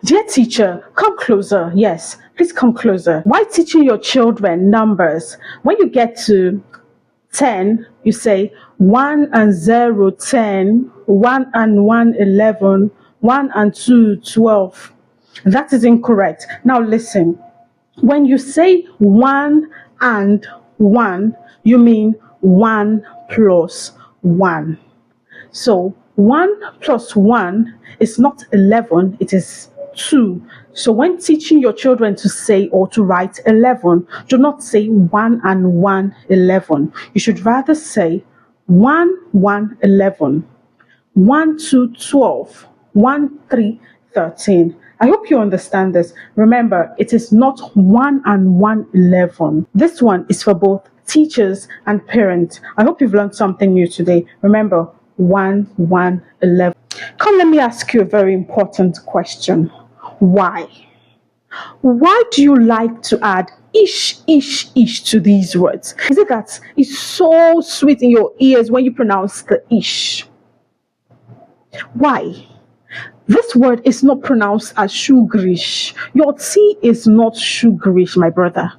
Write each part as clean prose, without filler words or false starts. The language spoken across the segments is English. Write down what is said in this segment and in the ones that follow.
Dear teacher, come closer. Yes, please come closer. Why teaching your children numbers? When you get to 10, you say 1 and 0, 10, 1 and 1, 11, 1 and 2, 12. That is incorrect. Now listen. When you say 1 and 1, you mean 1 plus 1. So 1 plus 1 is not 11, it is 2. So when teaching your children to say or to write 11, do not say 1 and 1, 11. You should rather say 1, 1, 11, 1, 2, 12, 1, 3, 13. I hope you understand this. Remember, it is not 1 and 1, 11. This one is for both teachers and parents. I hope you've learned something new today. Remember, 1, 1, 11. Come, let me ask you a very important question. Why? Why do you like to add ish to these words? Is it that it's so sweet in your ears when you pronounce the ish? Why? This word is not pronounced as sugarish. Your tea is not sugarish, my brother.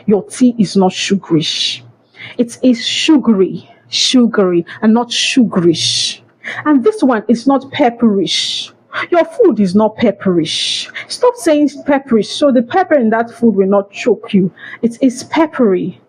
Your tea is not sugarish. It is sugary, and not sugarish. And this one is not pepperish. Your food is not pepperish. Stop saying pepperish so the pepper in that food will not choke you. It is peppery.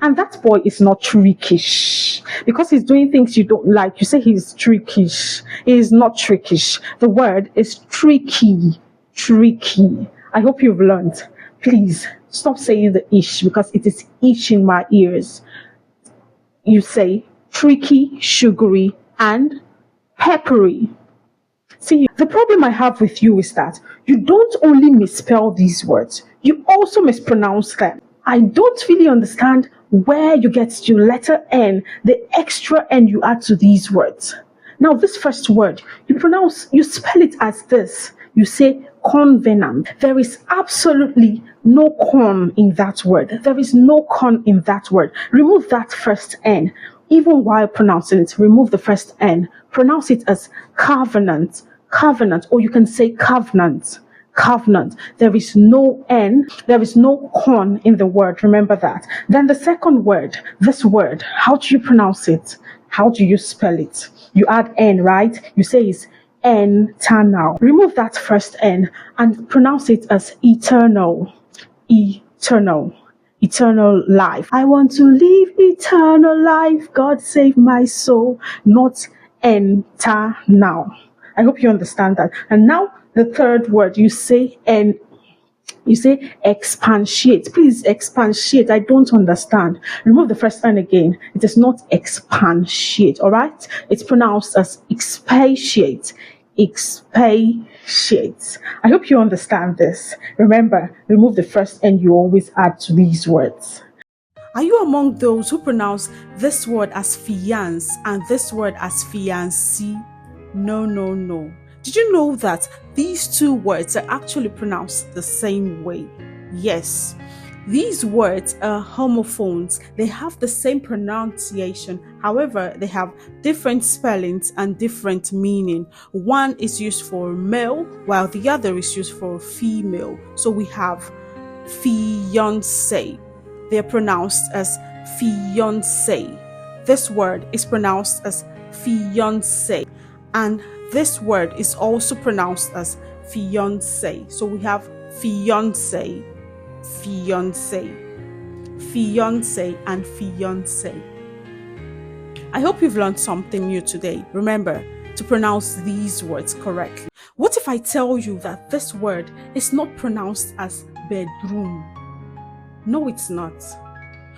And that boy is not trickish. Because he's doing things you don't like, you say he's trickish. He is not trickish. The word is tricky. I hope you've learned. Please stop saying the ish because it is ish in my ears. You say tricky, sugary, and peppery. See, the problem I have with you is that you don't only misspell these words, you also mispronounce them. I don't really understand where you get your letter N, the extra N you add to these words. Now, this first word, you spell it as this. You say covenant. There is absolutely no con in that word. There is no con in that word. Remove that first N. Even while pronouncing it, remove the first N. Pronounce it as covenant, or you can say covenant. There is no N, there is no con in the word. Remember that. Then the second word, this word, how do you pronounce it? How do you spell it? You add N, right? You say it's eternal. Remove that first N and pronounce it as eternal. Eternal life. I want to live eternal life. God save my soul, not enter now. I hope you understand that. And now the third word, you say expatiate. Please expatiate. I don't understand. Remove the first N again. It is not expatiate, all right? It's pronounced as expatiate. I hope you understand this. Remember, remove the first N you always add to these words. Are you among those who pronounce this word as fiance and this word as fiancé? No. Did you know that these two words are actually pronounced the same way? Yes. These words are homophones. They have the same pronunciation. However, they have different spellings and different meaning. One is used for male, while the other is used for female. So we have fiancé. They're pronounced as fiancé. This word is pronounced as fiancé. And this word is also pronounced as fiancé. So we have fiancé, and fiancé. I hope you've learned something new today. Remember to pronounce these words correctly. What if I tell you that this word is not pronounced as bedroom? No, it's not.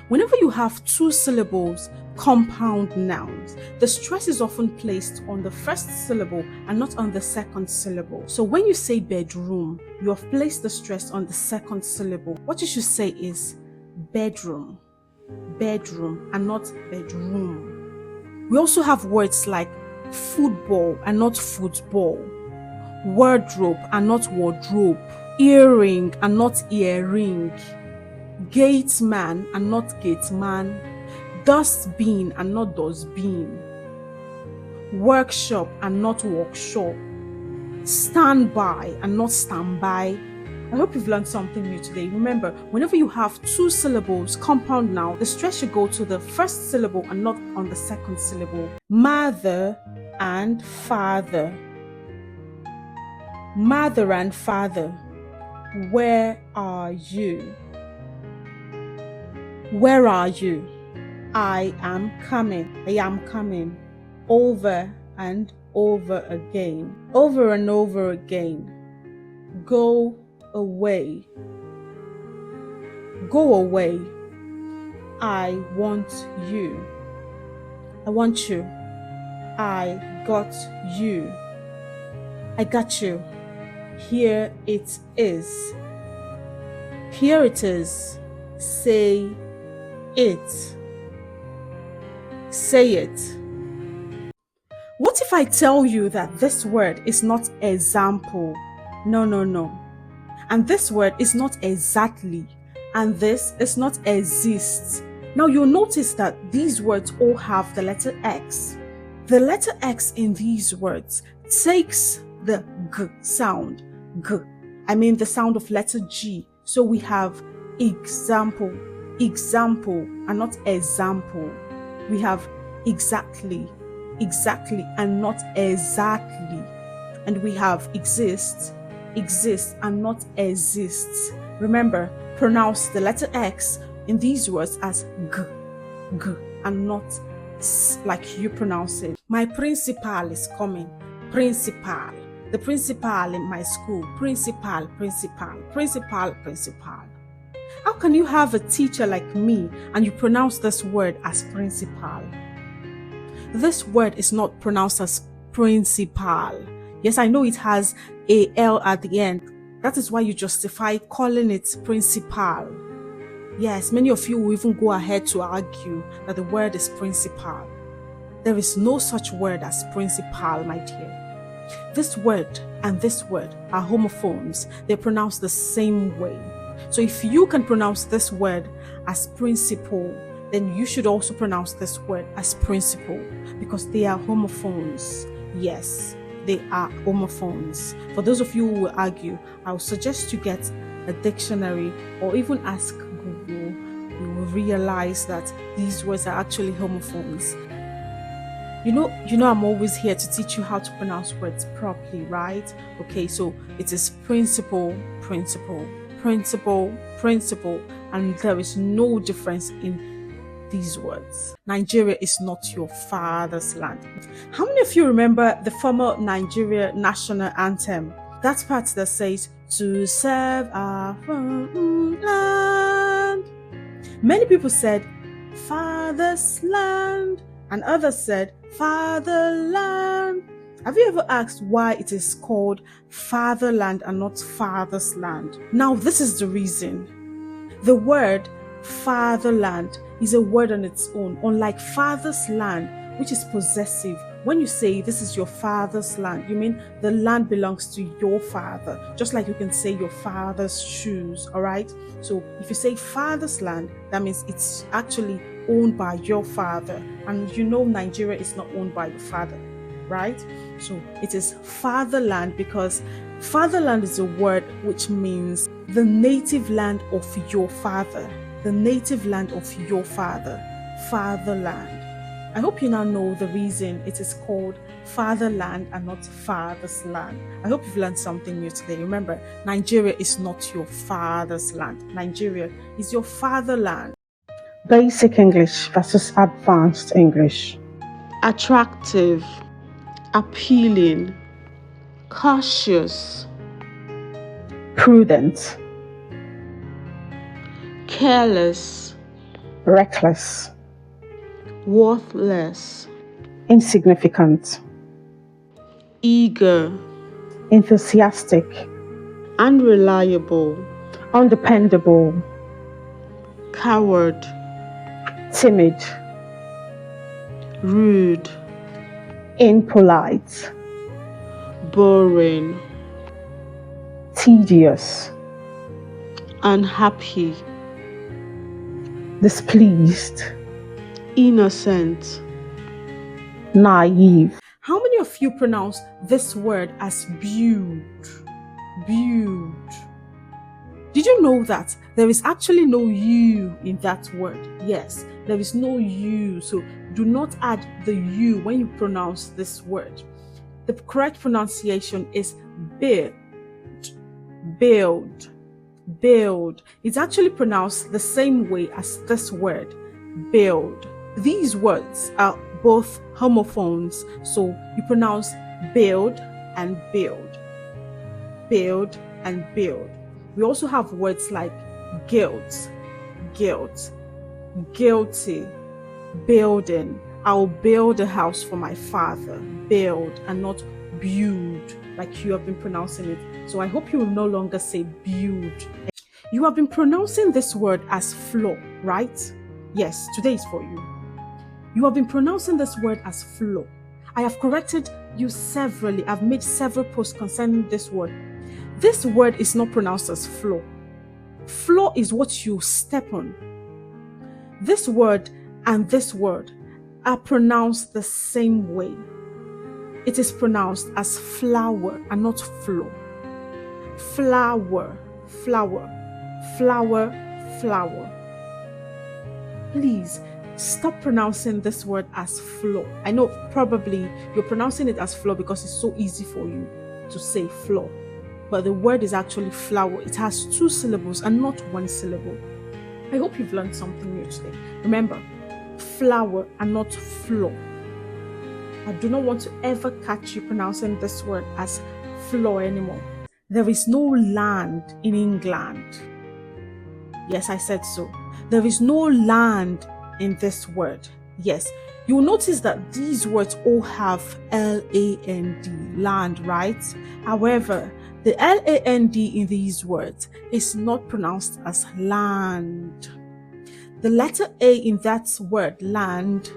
Whenever you have two syllables, compound nouns, the stress is often placed on the first syllable and not on the second syllable. So when you say bedroom, you have placed the stress on the second syllable. What you should say is bedroom, and not bedroom. We also have words like football and not football, wardrobe and not wardrobe, earring and not earring, gatesman and not gateman, dustbin and not dustbin, workshop and not workshop, stand by and not stand by. I hope you've learned something new today. Remember, whenever you have two syllables, compound noun, the stress should go to the first syllable and not on the second syllable. Mother and father. Mother and father. Where are you? Where are you? I am coming. I am coming. Over and over again. Over and over again. Go away. Go away. I want you. I want you. I got you. I got you. Here it is. Here it is. Say it. Say it. What if I tell you that this word is not example? No, no, no. And this word is not exactly. And this is not exists. Now you'll notice that these words all have the letter X. The letter X in these words takes the G sound. G. I mean the sound of letter G. So we have example, example, and not example. We have exactly, exactly, and not exactly. And we have exists, exists, and not exists. Remember, pronounce the letter X in these words as G, G, and not S like you pronounce it. My principal is coming. Principal. The principal in my school. Principal, principal, principal, principal. How can you have a teacher like me and you pronounce this word as principal? This word is not pronounced as principal. Yes, I know it has a L at the end. That is why you justify calling it principal. Yes, many of you will even go ahead to argue that the word is principal. There is no such word as principal, my dear. This word and this word are homophones. They're pronounced the same way. So if you can pronounce this word as principle, then you should also pronounce this word as principle because they are homophones. Yes, they are homophones. For those of you who will argue, I would suggest you get a dictionary or even ask Google. You will realize that these words are actually homophones. You know, I'm always here to teach you how to pronounce words properly, right? Okay, so it is principle, principle, principle, principle, and there is no difference in these words. Nigeria is not your father's land. How many of you remember the former Nigeria national anthem? That part that says, to serve our land. Many people said, father's land, and others said, fatherland. Have you ever asked why it is called fatherland and not father's land? Now, this is the reason. The word fatherland is a word on its own, unlike father's land, which is possessive. When you say this is your father's land, you mean the land belongs to your father, just like you can say your father's shoes, all right? So if you say father's land, that means it's actually owned by your father, and you know Nigeria is not owned by your father, right? So it is fatherland because fatherland is a word which means the native land of your father, the native land of your father, fatherland. I hope you now know the reason it is called fatherland and not father's land. I hope you've learned something new today. Remember, Nigeria is not your father's land. Nigeria is your fatherland. Basic English versus Advanced English. Attractive, appealing, cautious, prudent, careless, reckless, worthless, insignificant, eager, enthusiastic, unreliable, undependable, coward, timid, rude, impolite, boring, tedious, unhappy, displeased, innocent, naive. How many of you pronounce this word as build? Build. Did you know that there is actually no U in that word? Yes, there is no U. So do not add the U when you pronounce this word. The correct pronunciation is build. Build. Build. It's actually pronounced the same way as this word, build. These words are both homophones, so you pronounce build and build. Build and build. We also have words like guilt, guilt, guilty, building. I'll build a house for my father. Build and not build like you have been pronouncing it. So I hope you will no longer say build. You have been pronouncing this word as flow, right? Yes, today is for you. You have been pronouncing this word as flow. I have corrected you severally. I've made several posts concerning this word. This word is not pronounced as flow. Flow is what you step on. This word and this word are pronounced the same way. It is pronounced as flower and not flow. Flower, flower, flower, flower. Please stop pronouncing this word as flow. I know probably you're pronouncing it as flow because it's so easy for you to say flow. But the word is actually flower. It has 2 syllables and not 1 syllable. I hope you've learned something new today. Remember, flower and not flow. I do not want to ever catch you pronouncing this word as flow anymore. There is no land in England. Yes, I said so. There is no land in this word. Yes, you will notice that these words all have L-A-N-D, land, right? However, the L-A-N-D in these words is not pronounced as land. The letter A in that word, land,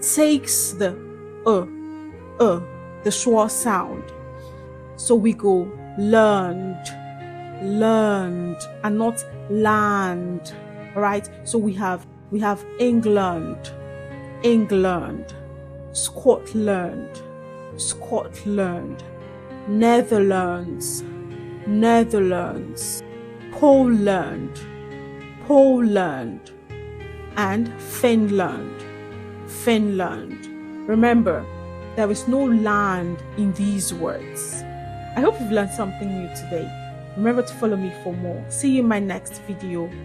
takes the the schwa sound. So we go learned, learned, and not land, right? So we have England, England, Scotland, Scotland, Netherlands, Netherlands, Poland, Poland, and Finland, Finland. Remember, there is no land in these words. I hope you've learned something new today. Remember to follow me for more. See you in my next video.